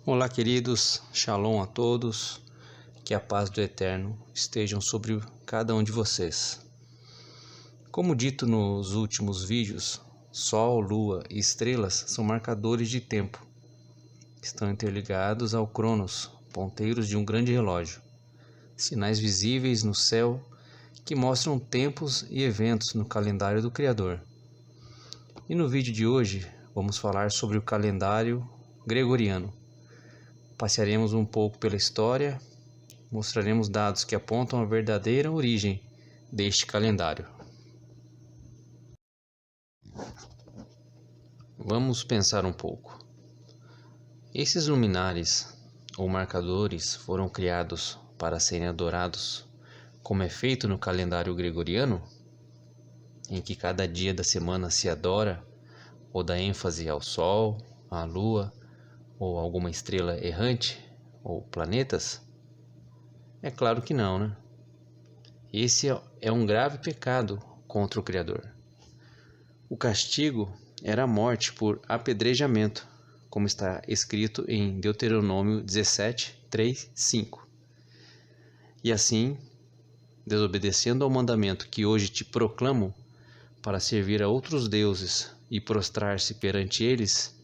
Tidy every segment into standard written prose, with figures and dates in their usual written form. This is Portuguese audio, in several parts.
Olá, queridos, Shalom a todos, que a paz do Eterno estejam sobre cada um de vocês. Como dito nos últimos vídeos, Sol, Lua e estrelas são marcadores de tempo. Estão interligados ao Cronos, ponteiros de um grande relógio, sinais visíveis no céu que mostram tempos e eventos no calendário do Criador. E no vídeo de hoje vamos falar sobre o calendário gregoriano. Passearemos um pouco pela história, mostraremos dados que apontam a verdadeira origem deste calendário. Vamos pensar um pouco. Esses luminares ou marcadores foram criados para serem adorados, como é feito no calendário gregoriano, em que cada dia da semana se adora ou dá ênfase ao Sol, à Lua, ou alguma estrela errante, ou planetas? É claro que não, né? Esse é um grave pecado contra o Criador. O castigo era a morte por apedrejamento, como está escrito em Deuteronômio 17, 3, 5. E assim, desobedecendo ao mandamento que hoje te proclamo, para servir a outros deuses e prostrar-se perante eles,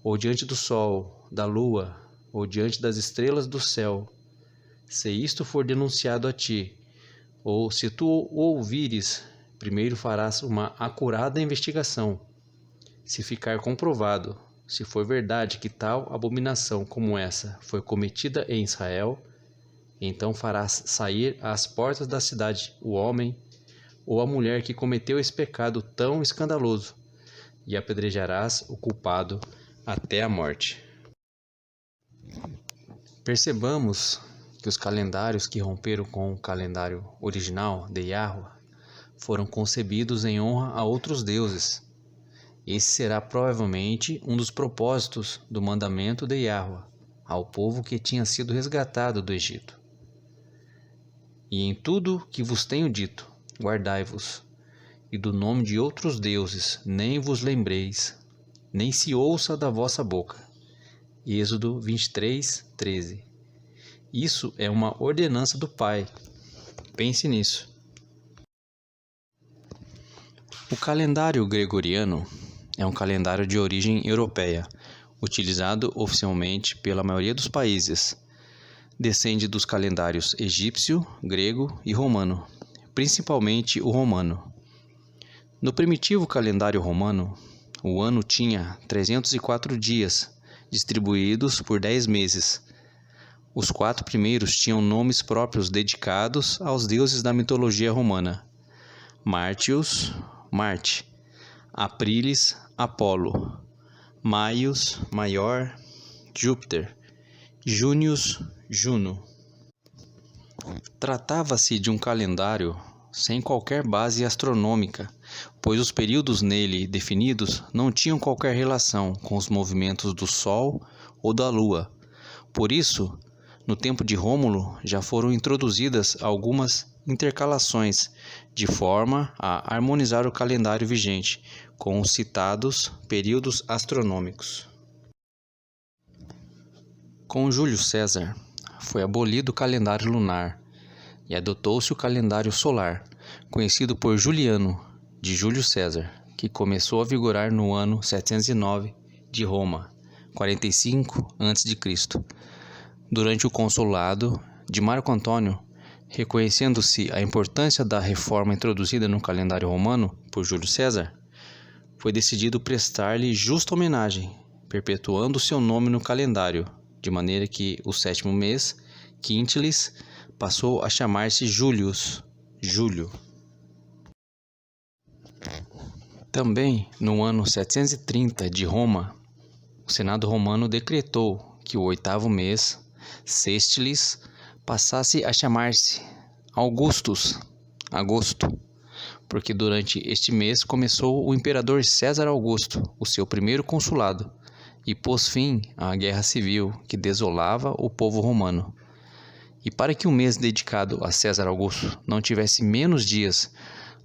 ou diante do sol, da lua, ou diante das estrelas do céu, se isto for denunciado a ti, ou se tu o ouvires, primeiro farás uma acurada investigação. Se ficar comprovado, se for verdade que tal abominação como essa foi cometida em Israel, então farás sair às portas da cidade o homem ou a mulher que cometeu esse pecado tão escandaloso, e apedrejarás o culpado até a morte. Percebamos que os calendários que romperam com o calendário original de Yahweh foram concebidos em honra a outros deuses. Esse será provavelmente um dos propósitos do mandamento de Yahweh ao povo que tinha sido resgatado do Egito. E em tudo que vos tenho dito, guardai-vos, e do nome de outros deuses nem vos lembreis, nem se ouça da vossa boca. Êxodo 23, 13. Isso é uma ordenança do Pai. Pense nisso. O calendário gregoriano é um calendário de origem europeia, utilizado oficialmente pela maioria dos países. Descende dos calendários egípcio, grego e romano, principalmente o romano. No primitivo calendário romano, o ano tinha 304 dias, distribuídos por 10 meses. Os 4 primeiros tinham nomes próprios dedicados aos deuses da mitologia romana: Martius, Marte; Aprilis, Apolo; Maius, Maior, Júpiter; Június, Juno. Tratava-se de um calendário sem qualquer base astronômica, pois os períodos nele definidos não tinham qualquer relação com os movimentos do Sol ou da Lua. Por isso, no tempo de Rômulo já foram introduzidas algumas intercalações, de forma a harmonizar o calendário vigente com os citados períodos astronômicos. Com Júlio César, foi abolido o calendário lunar e adotou-se o calendário solar, conhecido por Juliano, de Júlio César, que começou a vigorar no ano 709 de Roma, 45 a.C., durante o consulado de Marco Antônio. Reconhecendo-se a importância da reforma introduzida no calendário romano por Júlio César, foi decidido prestar-lhe justa homenagem, perpetuando seu nome no calendário, de maneira que o 7º mês, Quintilis, passou a chamar-se Július, Júlio. Também, no ano 730 de Roma, o Senado romano decretou que o 8º mês, Sextilis, passasse a chamar-se Augustus, agosto, porque durante este mês começou o imperador César Augusto o seu primeiro consulado e pôs fim à guerra civil que desolava o povo romano. E para que o mês dedicado a César Augusto não tivesse menos dias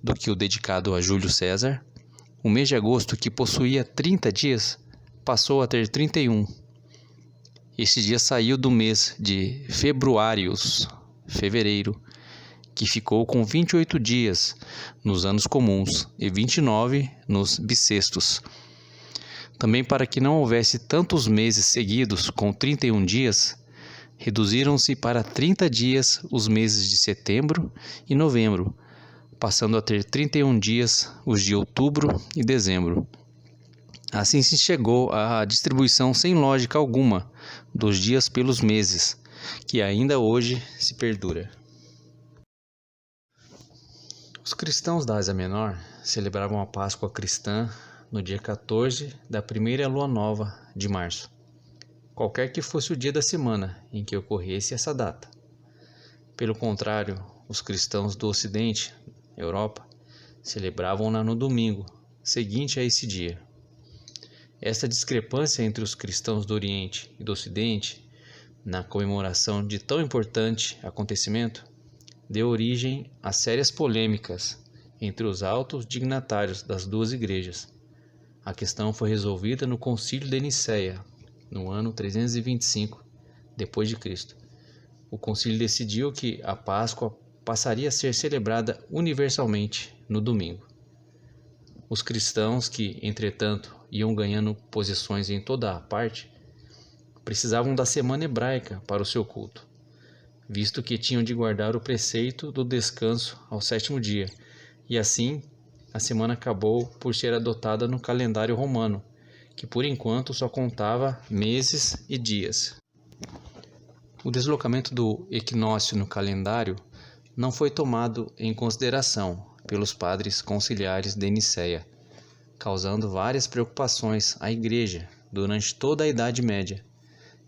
do que o dedicado a Júlio César, o mês de agosto, que possuía 30 dias, passou a ter 31. Este dia saiu do mês de fevereiro, que ficou com 28 dias nos anos comuns e 29 nos bissextos. Também para que não houvesse tantos meses seguidos com 31 dias, reduziram-se para 30 dias os meses de setembro e novembro, passando a ter 31 dias os de outubro e dezembro. Assim se chegou à distribuição sem lógica alguma dos dias pelos meses, que ainda hoje se perdura. Os cristãos da Ásia Menor celebravam a Páscoa cristã no dia 14 da primeira lua nova de março, qualquer que fosse o dia da semana em que ocorresse essa data. Pelo contrário, os cristãos do Ocidente, Europa, celebravam-na no domingo seguinte a esse dia. Esta discrepância entre os cristãos do Oriente e do Ocidente, na comemoração de tão importante acontecimento, deu origem a sérias polêmicas entre os altos dignatários das duas igrejas. A questão foi resolvida no Concílio de Nicéia, no ano 325 d.C. O concílio decidiu que a Páscoa passaria a ser celebrada universalmente no domingo. Os cristãos que, entretanto, iam ganhando posições em toda a parte, precisavam da semana hebraica para o seu culto, visto que tinham de guardar o preceito do descanso ao sétimo dia, e assim a semana acabou por ser adotada no calendário romano, que por enquanto só contava meses e dias. O deslocamento do equinócio no calendário não foi tomado em consideração pelos padres conciliares de Nicéia, causando várias preocupações à Igreja durante toda a Idade Média,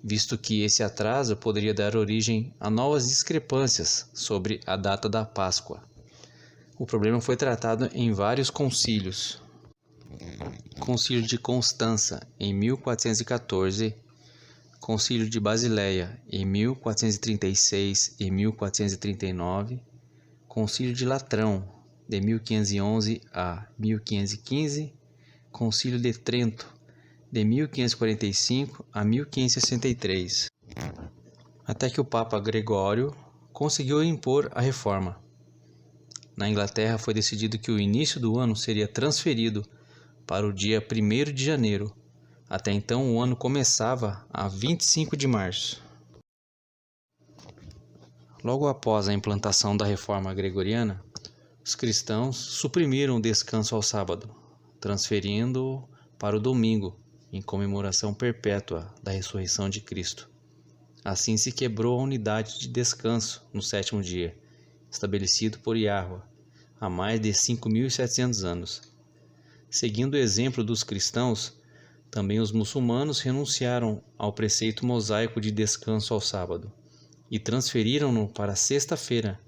visto que esse atraso poderia dar origem a novas discrepâncias sobre a data da Páscoa. O problema foi tratado em vários concílios. Concílio de Constança, em 1414, Concílio de Basileia, em 1436 e 1439, Concílio de Latrão, de 1511 a 1515, Concílio de Trento, de 1545 a 1563, até que o Papa Gregório conseguiu impor a reforma. Na Inglaterra foi decidido que o início do ano seria transferido para o dia 1º de janeiro. Até então o ano começava a 25 de março. Logo após a implantação da reforma gregoriana, os cristãos suprimiram o descanso ao sábado, transferindo-o para o domingo, em comemoração perpétua da ressurreição de Cristo. Assim se quebrou a unidade de descanso no sétimo dia, estabelecido por Yahweh há mais de 5.700 anos. Seguindo o exemplo dos cristãos, também os muçulmanos renunciaram ao preceito mosaico de descanso ao sábado e transferiram-no para a sexta-feira,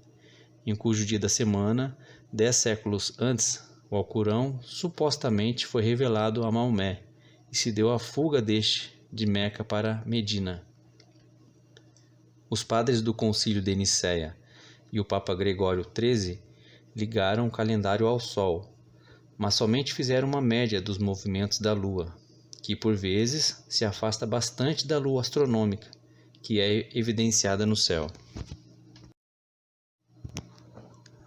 em cujo dia da semana, 10 séculos antes, o Alcorão supostamente foi revelado a Maomé e se deu a fuga deste de Meca para Medina. Os padres do Concílio de Nicéia e o Papa Gregório XIII ligaram o calendário ao Sol, mas somente fizeram uma média dos movimentos da Lua, que por vezes se afasta bastante da lua astronômica, que é evidenciada no céu.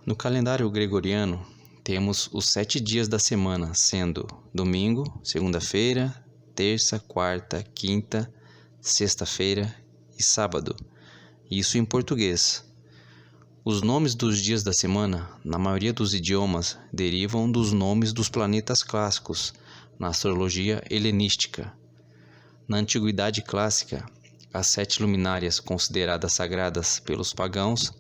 No calendário gregoriano, temos os 7 dias da semana, sendo domingo, segunda-feira, terça, quarta, quinta, sexta-feira e sábado. Isso em português. Os nomes dos dias da semana, na maioria dos idiomas, derivam dos nomes dos planetas clássicos na astrologia helenística. Na Antiguidade Clássica, as 7 luminárias consideradas sagradas pelos pagãos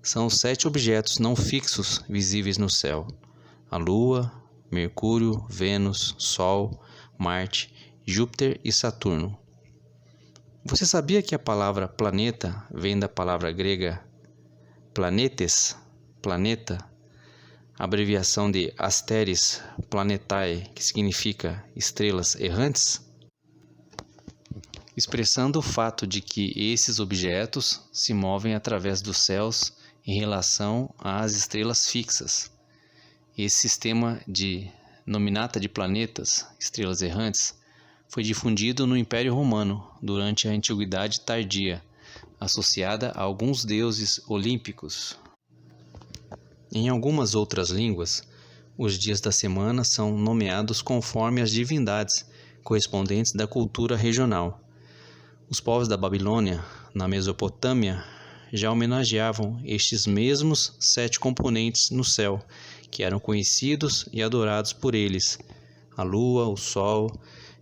são os 7 objetos não fixos visíveis no céu: a Lua, Mercúrio, Vênus, Sol, Marte, Júpiter e Saturno. Você sabia que a palavra planeta vem da palavra grega planetes, planeta, abreviação de asteres planetae, que significa estrelas errantes? Expressando o fato de que esses objetos se movem através dos céus em relação às estrelas fixas. Esse sistema de nominata de planetas, estrelas errantes, foi difundido no Império Romano durante a Antiguidade Tardia, associada a alguns deuses olímpicos. Em algumas outras línguas, os dias da semana são nomeados conforme as divindades correspondentes da cultura regional. Os povos da Babilônia, na Mesopotâmia, já homenageavam estes mesmos 7 componentes no céu, que eram conhecidos e adorados por eles: a Lua, o Sol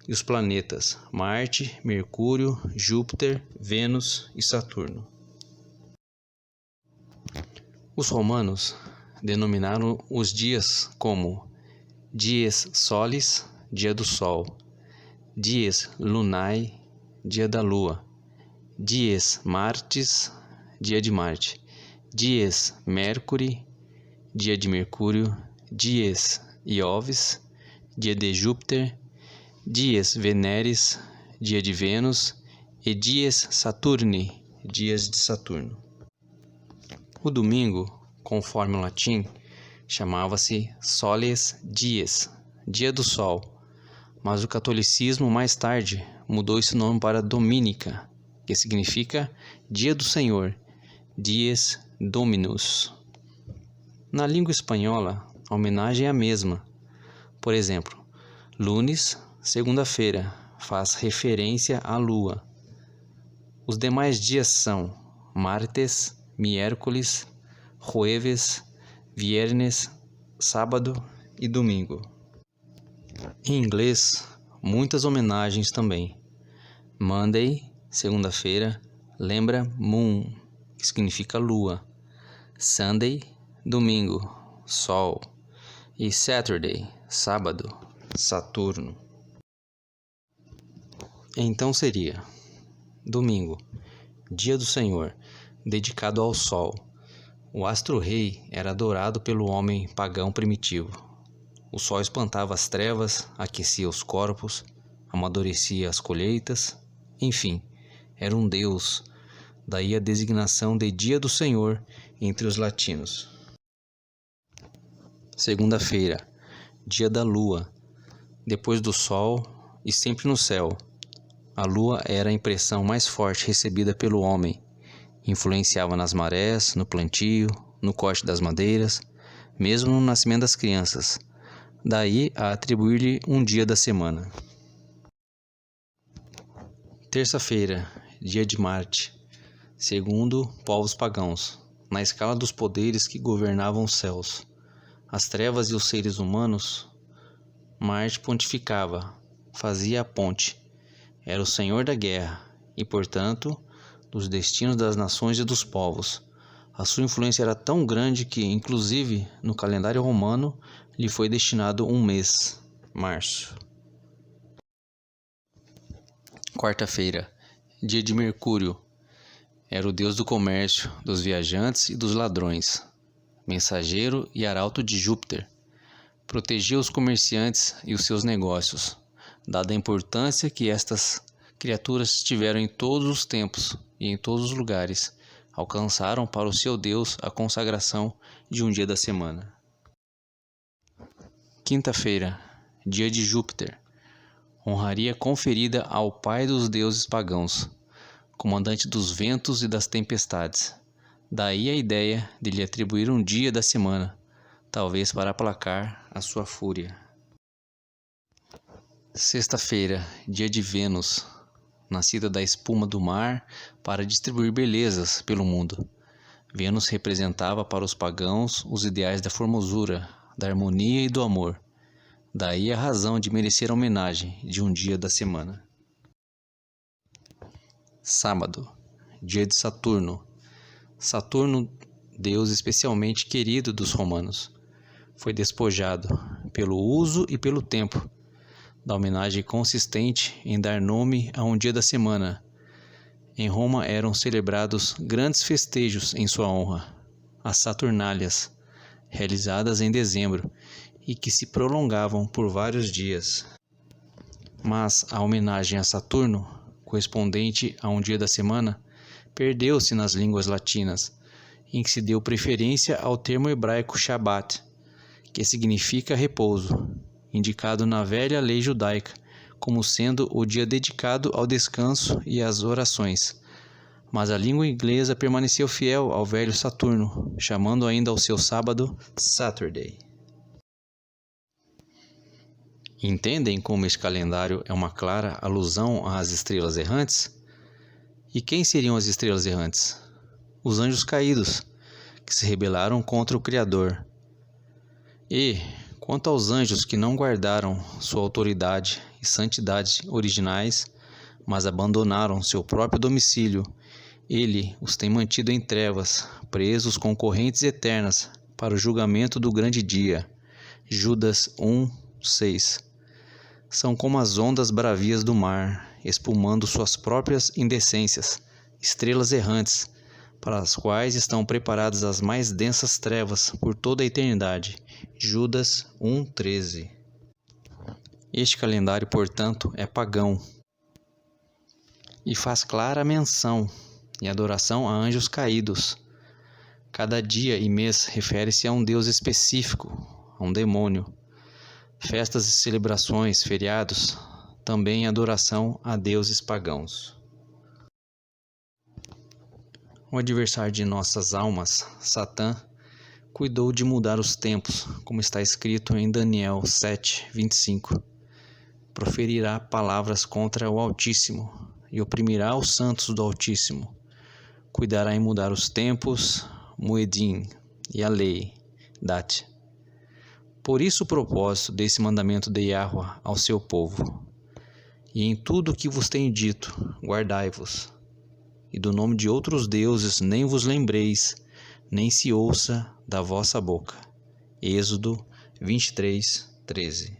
e os planetas Marte, Mercúrio, Júpiter, Vênus e Saturno. Os romanos denominaram os dias como dies solis, dia do Sol, dies lunae, dia da Lua, dies Martis, dia de Marte, dies Mercuri, dia de Mercúrio, dies Iovis, dia de Júpiter, dies Veneris, dia de Vênus e dies Saturni, dias de Saturno. O domingo, conforme o latim, chamava-se soles dies, dia do Sol, mas o catolicismo mais tarde mudou esse nome para Dominica, que significa dia do Senhor, dies Dominus. Na língua espanhola, a homenagem é a mesma. Por exemplo, lunes, segunda-feira, faz referência à lua. Os demais dias são martes, miércoles, jueves, viernes, sábado e domingo. Em inglês, muitas homenagens também. Monday, segunda-feira, lembra moon, que significa lua. Sunday, domingo, sol. E Saturday, sábado, Saturno. Então seria domingo, dia do Senhor, dedicado ao sol. O astro-rei era adorado pelo homem pagão primitivo. O sol espantava as trevas, aquecia os corpos, amadurecia as colheitas, enfim, era um deus, daí a designação de Dia do Senhor entre os latinos. Segunda-feira, dia da lua, depois do sol e sempre no céu. A lua era a impressão mais forte recebida pelo homem, influenciava nas marés, no plantio, no corte das madeiras, mesmo no nascimento das crianças. Daí a atribuir-lhe um dia da semana. Terça-feira, dia de Marte, segundo povos pagãos, na escala dos poderes que governavam os céus, as trevas e os seres humanos, Marte pontificava, fazia a ponte, era o senhor da guerra e, portanto, dos destinos das nações e dos povos. A sua influência era tão grande que, inclusive, no calendário romano, lhe foi destinado um mês, março. Quarta-feira, dia de Mercúrio. Era o deus do comércio, dos viajantes e dos ladrões, mensageiro e arauto de Júpiter. Protegia os comerciantes e os seus negócios, dada a importância que estas criaturas tiveram em todos os tempos e em todos os lugares. Alcançaram para o seu Deus a consagração de um dia da semana. Quinta-feira, dia de Júpiter. Honraria conferida ao pai dos deuses pagãos, comandante dos ventos e das tempestades. Daí a ideia de lhe atribuir um dia da semana, talvez para aplacar a sua fúria. Sexta-feira, dia de Vênus, nascida da espuma do mar para distribuir belezas pelo mundo. Vênus representava para os pagãos os ideais da formosura, da harmonia e do amor. Daí a razão de merecer a homenagem de um dia da semana. Sábado, dia de Saturno. Saturno, deus especialmente querido dos romanos, foi despojado pelo uso e pelo tempo da homenagem consistente em dar nome a um dia da semana. Em Roma eram celebrados grandes festejos em sua honra, as Saturnálias, realizadas em dezembro e que se prolongavam por vários dias. Mas a homenagem a Saturno, correspondente a um dia da semana, perdeu-se nas línguas latinas, em que se deu preferência ao termo hebraico Shabat, que significa repouso, indicado na velha lei judaica como sendo o dia dedicado ao descanso e às orações. Mas a língua inglesa permaneceu fiel ao velho Saturno, chamando ainda ao seu sábado Saturday. Entendem como este calendário é uma clara alusão às estrelas errantes? E quem seriam as estrelas errantes? Os anjos caídos, que se rebelaram contra o Criador. E, quanto aos anjos que não guardaram sua autoridade e santidade originais, mas abandonaram seu próprio domicílio, ele os tem mantido em trevas, presos com correntes eternas para o julgamento do grande dia. Judas 1:6. São como as ondas bravias do mar, espumando suas próprias indecências, estrelas errantes, para as quais estão preparadas as mais densas trevas por toda a eternidade. Judas 1:13. Este calendário, portanto, é pagão e faz clara menção e adoração a anjos caídos. Cada dia e mês refere-se a um deus específico, a um demônio. Festas e celebrações, feriados, também adoração a deuses pagãos. O adversário de nossas almas, Satã, cuidou de mudar os tempos, como está escrito em Daniel 7:25. Proferirá palavras contra o Altíssimo e oprimirá os santos do Altíssimo. Cuidará em mudar os tempos, Muedim, e a lei, Dat. Por isso o propósito desse mandamento de Yahweh ao seu povo. E em tudo o que vos tenho dito, guardai-vos. E do nome de outros deuses nem vos lembreis, nem se ouça da vossa boca. Êxodo 23:13.